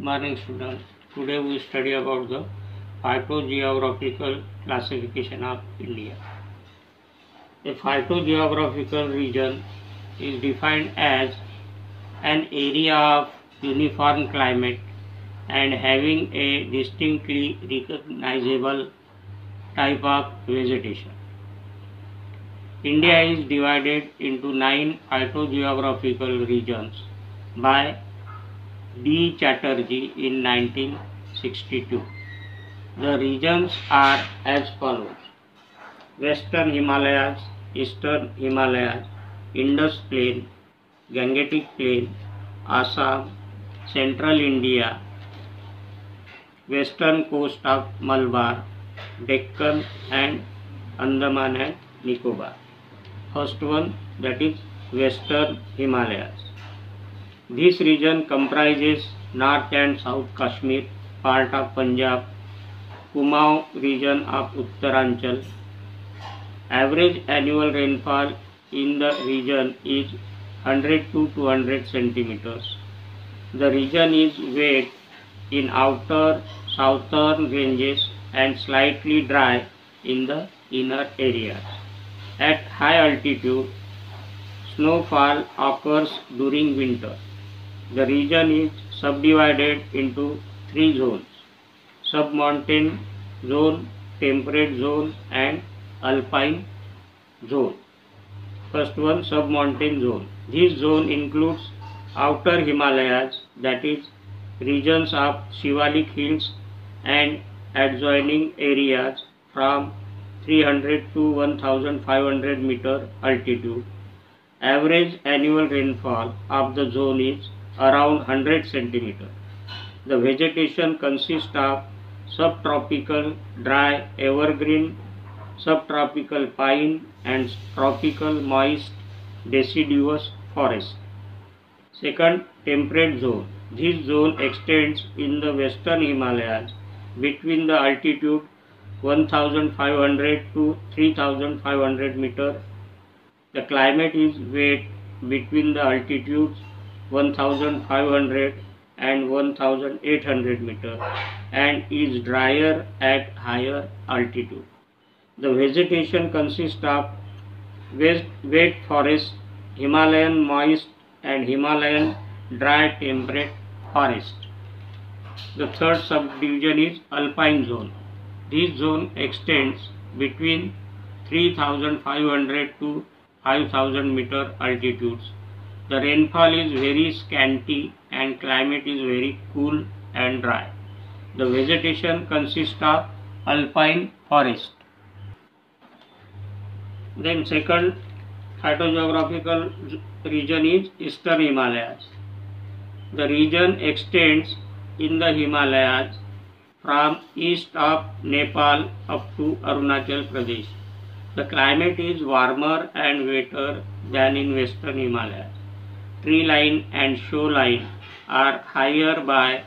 Morning students. Today we study about the phytogeographical classification of India. A phytogeographical region is defined as an area of uniform climate and having a distinctly recognizable type of vegetation. India is divided into 9 phytogeographical regions by D. Chatterjee in 1962. The regions are as follows: Western Himalayas, Eastern Himalayas, Indus Plain, Gangetic Plain, Assam, Central India, Western coast of Malabar, Deccan and Andaman and Nicobar. First one, that is Western Himalayas. This region comprises North and South Kashmir, part of Punjab, Kumaon region of Uttaranchal. Average annual rainfall in the region is 100 to 200 centimeters. The region is wet in outer southern ranges and slightly dry in the inner areas. At high altitude, snowfall occurs during winter. The region is subdivided into 3 zones: submontane zone, temperate zone and alpine zone. First one, submontane zone. This zone includes outer Himalayas, that is regions of Shivalik hills and adjoining areas from 300 to 1500 meter altitude. Average annual rainfall of the zone is around 100 centimeters. The vegetation consists of subtropical dry evergreen, subtropical pine and tropical moist deciduous forest. Second, temperate zone. This zone extends in the western Himalayas between the altitude 1500 to 3500 meter. The climate is wet between the altitudes 1500 and 1800 meter and is drier at higher altitude. The vegetation consists of wet forest, Himalayan moist and Himalayan dry temperate forest. The third subdivision is alpine zone. This zone extends between 3500 to 5000 meter altitudes. The rainfall is very scanty and climate is very cool and dry. The vegetation consists of alpine forest. Then second phytogeographical region is Eastern Himalayas. The region extends in the Himalayas from east of Nepal up to Arunachal Pradesh. The climate is warmer and wetter than in Western Himalayas. Tree line and shoreline are higher by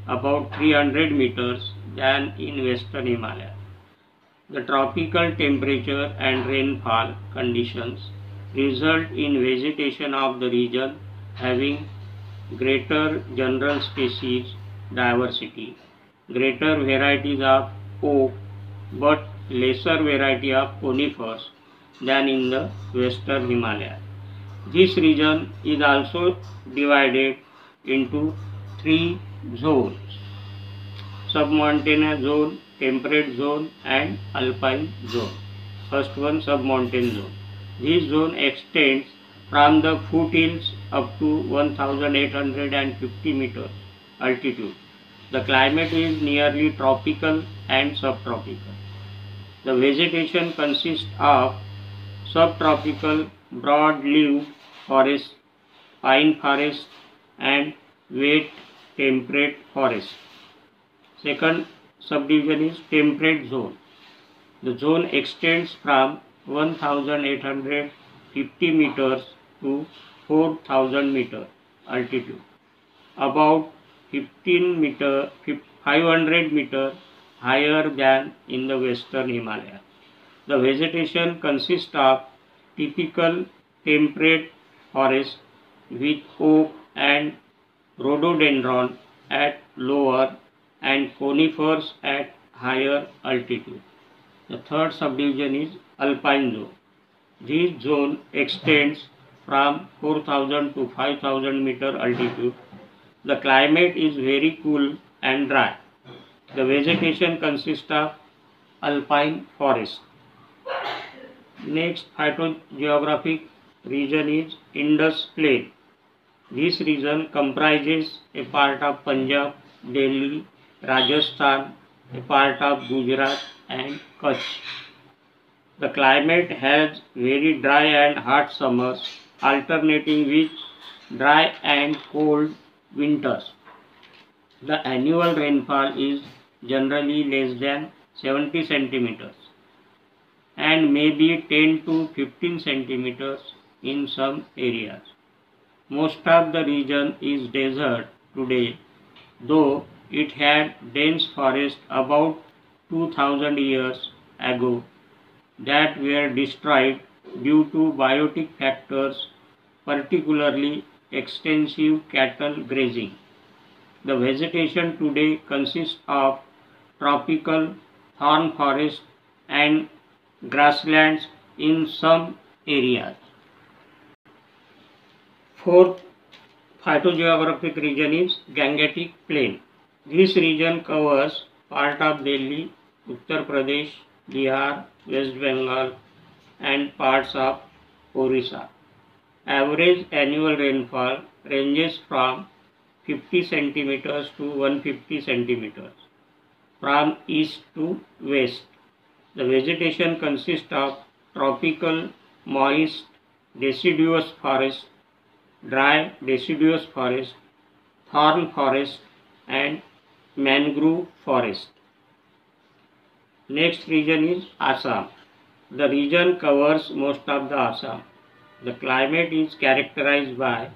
about 300 meters than in Western Himalayas. The tropical temperature and rainfall conditions result in vegetation of the region having greater general species diversity, greater varieties of oak but lesser variety of conifers than in the Western Himalayas. This region is also divided into 3 zones: submontane zone, temperate zone and alpine zone. First one, submontane zone. This zone extends from the foothills up to 1850 meters altitude. The climate is nearly tropical and subtropical. The vegetation consists of subtropical broad-leaved forest, pine forest and wet temperate forest. Second subdivision is temperate zone. The zone extends from 1850 meters to 4000 meter altitude. About 500 meter higher than in the Western Himalayas. The vegetation consists of typical temperate forest with oak and rhododendron at lower and conifers at higher altitude. The third subdivision is alpine zone. This zone extends from 4,000 to 5,000 meter altitude. The climate is very cool and dry. The vegetation consists of alpine forest. Next phytogeographic region is Indus Plain. This region comprises a part of Punjab, Delhi, Rajasthan, a part of Gujarat and Kutch. The climate has very dry and hot summers, alternating with dry and cold winters. The annual rainfall is generally less than 70 centimeters and may be 10 to 15 centimeters in some areas. Most of the region is desert today, though it had dense forest about 2000 years ago that were destroyed due to biotic factors, particularly extensive cattle grazing. The vegetation today consists of tropical thorn forest and grasslands in some areas. Fourth phytogeographic region is Gangetic Plain. This region covers part of Delhi, Uttar Pradesh, Bihar, West Bengal and parts of Orissa. Average annual rainfall ranges from 50 centimeters to 150 centimeters from east to west. The vegetation consists of tropical moist deciduous forest, dry deciduous forest, thorn forest and mangrove forest. Next region is Assam. The region covers most of the Assam. The climate is characterized by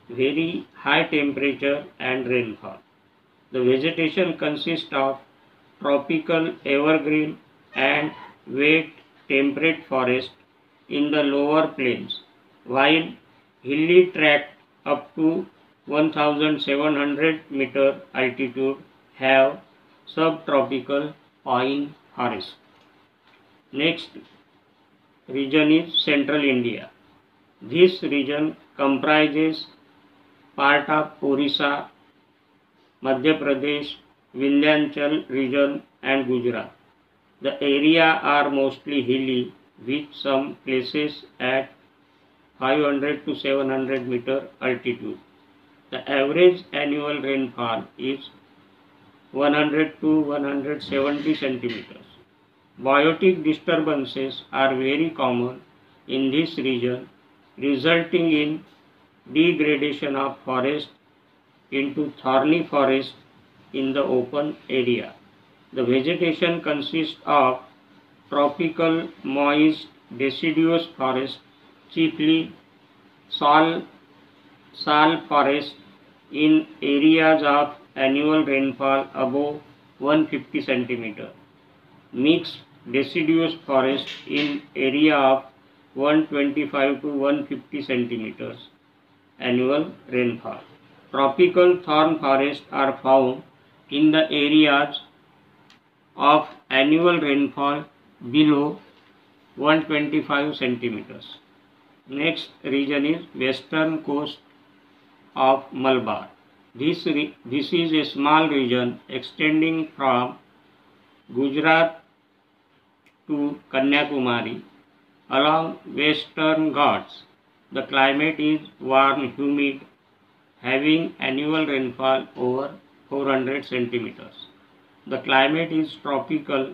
very high temperature and rainfall. The vegetation consists of tropical evergreen and wet temperate forest in the lower plains, while hilly tract up to 1700 meter altitude have subtropical pine forest. Next region is Central India. This region comprises part of Orissa, Madhya Pradesh, Vindhyachal region and Gujarat. The area are mostly hilly with some places at 500 to 700 meter altitude. The average annual rainfall is 100 to 170 centimeters. Biotic disturbances are very common in this region, resulting in degradation of forest into thorny forest in the open area. The vegetation consists of tropical moist deciduous forest, chiefly sal forest in areas of annual rainfall above 150 centimeter, mixed deciduous forest in area of 125 to 150 centimeters annual rainfall. Tropical thorn forests are found in the areas of annual rainfall below 125 centimeters. Next region is western coast of Malabar. This is a small region extending from Gujarat to Kanyakumari along western Ghats. The climate is warm, humid, having annual rainfall over 400 centimeters. The climate is tropical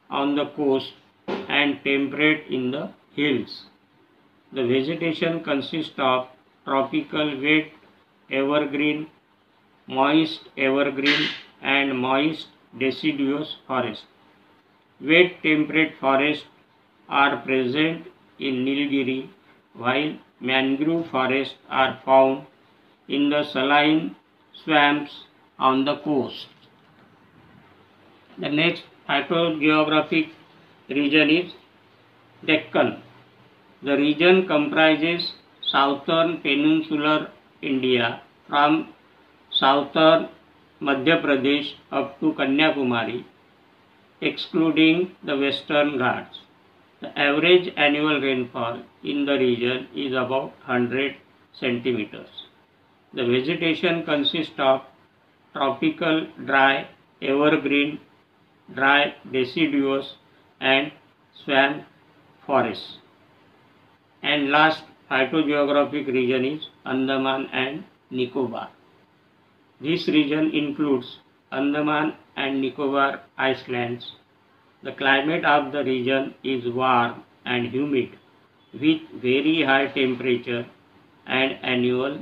on the coast and temperate in the hills. The vegetation consists of tropical wet evergreen, moist evergreen and moist deciduous forest. Wet temperate forests are present in Nilgiri, while mangrove forests are found in the saline swamps on the coast. The next phytogeographic region is Deccan. The region comprises southern peninsular India from southern Madhya Pradesh up to Kanyakumari, excluding the Western Ghats. The average annual rainfall in the region is about 100 centimeters. The vegetation consists of tropical dry evergreen, dry deciduous and swamp forests. And last phytogeographic region is Andaman and Nicobar. This region includes Andaman and Nicobar Islands. The climate of the region is warm and humid with very high temperature and annual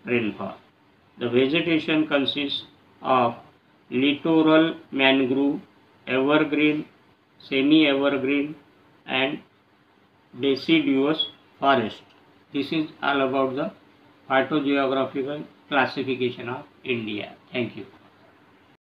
rainfall. The vegetation consists of littoral mangrove, evergreen, semi-evergreen and deciduous forest. This is all about the phytogeographical classification of India. Thank you.